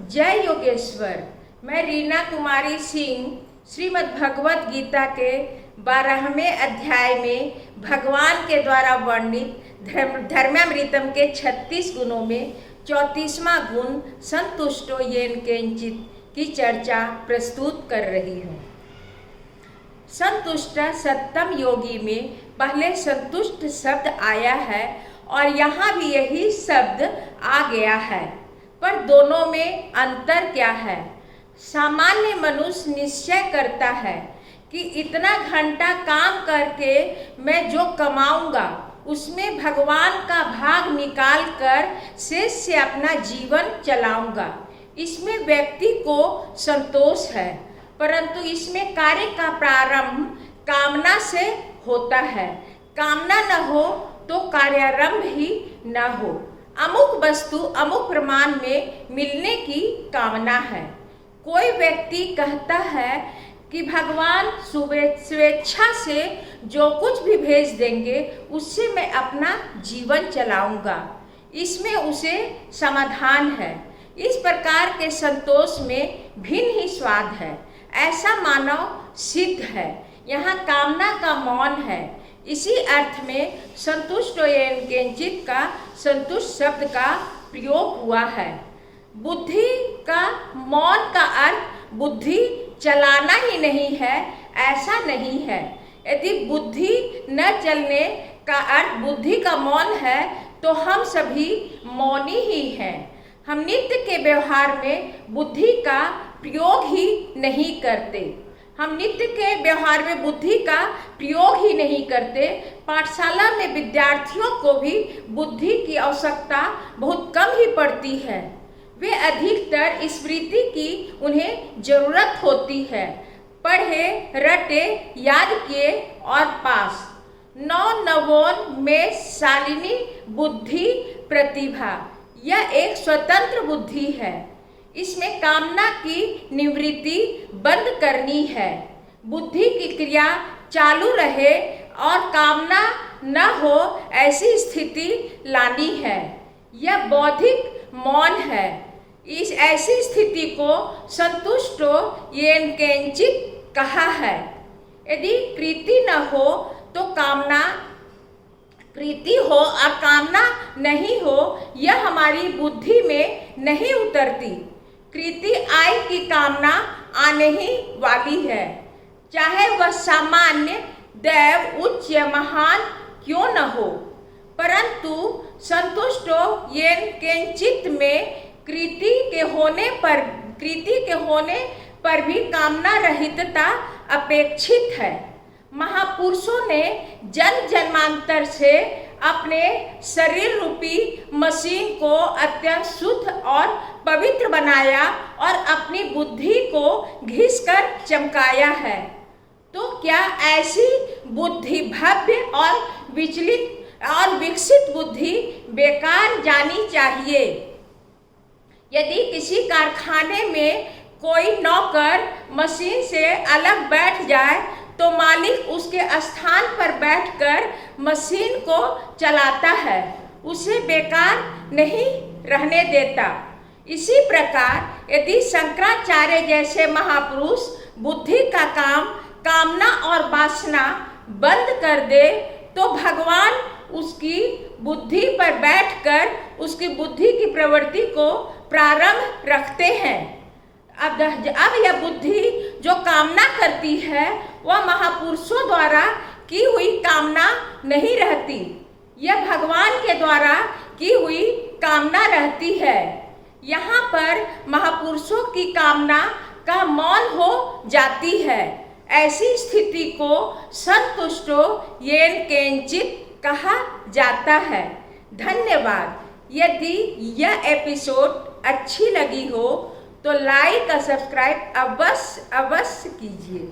जय योगेश्वर। मैं रीना कुमारी सिंह श्रीमद् भगवत गीता के 12वें अध्याय में भगवान के द्वारा वर्णित धर्मामृतम के 36 गुणों में 34वां गुण संतुष्टो येन केंचित की चर्चा प्रस्तुत कर रही हूँ। संतुष्ट सत्तम योगी में पहले संतुष्ट शब्द आया है और यहाँ भी यही शब्द आ गया है, पर दोनों में अंतर क्या है? सामान्य मनुष्य निश्चय करता है कि इतना घंटा काम करके मैं जो कमाऊंगा उसमें भगवान का भाग निकाल कर शेष से अपना जीवन चलाऊंगा। इसमें व्यक्ति को संतोष है, परंतु इसमें कार्य का प्रारंभ कामना से होता है। कामना न हो तो कार्यारंभ ही न हो। अमुक वस्तु अमुक प्रमाण में मिलने की कामना है। कोई व्यक्ति कहता है कि भगवान स्वेच्छा से जो कुछ भी भेज देंगे उससे मैं अपना जीवन चलाऊंगा। इसमें उसे समाधान है। इस प्रकार के संतोष में भिन्न ही स्वाद है, ऐसा मानव सिद्ध है। यहाँ कामना का मौन है। इसी अर्थ में संतुष्ट येन केंचित का संतुष्ट शब्द का प्रयोग हुआ है। बुद्धि का मौन का अर्थ बुद्धि चलाना ही नहीं है, ऐसा नहीं है। यदि बुद्धि न चलने का अर्थ बुद्धि का मौन है तो हम सभी मौनी ही हैं। हम नित्य के व्यवहार में बुद्धि का प्रयोग ही नहीं करते। हम नित्य के व्यवहार में बुद्धि का प्रयोग ही नहीं करते। पाठशाला में विद्यार्थियों को भी बुद्धि की आवश्यकता बहुत कम ही पड़ती है। वे अधिकतर स्मृति की उन्हें जरूरत होती है। पढ़े, रटे, याद किए और पास। नवोन में शालिनी बुद्धि प्रतिभा, यह एक स्वतंत्र बुद्धि है। इसमें कामना की निवृत्ति बंद करनी है। बुद्धि की क्रिया चालू रहे और कामना न हो ऐसी स्थिति लानी है। यह बौद्धिक मौन है। इस ऐसी स्थिति को संतुष्टो येन केंचित कहा है। यदि प्रीति न हो तो कामना, प्रीति हो और कामना नहीं हो, यह हमारी बुद्धि में नहीं उतरती। कृति आय की कामना आने ही वाली है, चाहे वह सामान्य, दैव, उच्च या महान क्यों न हो। परंतु संतुष्टो येन केंचित में कृति के होने पर भी कामना रहितता अपेक्षित है। महापुरुषों ने जन्म जन्मांतर से अपने शरीर रूपी मशीन को अत्यंत शुद्ध और पवित्र बनाया और अपनी बुद्धि को घिसकर चमकाया है। तो क्या ऐसी बुद्धि भव्य और विकसित बुद्धि बेकार जानी चाहिए? यदि किसी कारखाने में कोई नौकर मशीन से अलग बैठ जाए तो मालिक उसके स्थान पर बैठकर मशीन को चलाता है, उसे बेकार नहीं रहने देता। इसी प्रकार यदि शंकराचार्य जैसे महापुरुष बुद्धि का काम कामना और वासना बंद कर दे तो भगवान उसकी बुद्धि पर बैठकर उसकी बुद्धि की प्रवृत्ति को प्रारंभ रखते हैं। अब यह बुद्धि जो कामना करती है वह महापुरुषों द्वारा की हुई कामना नहीं रहती, यह भगवान के द्वारा की हुई कामना रहती है। यहाँ पर महापुरुषों की कामना का मौन हो जाती है। ऐसी स्थिति को संतुष्टो येन केंचित कहा जाता है। धन्यवाद। यदि यह एपिसोड अच्छी लगी हो तो लाइक और सब्सक्राइब अवश्य कीजिए।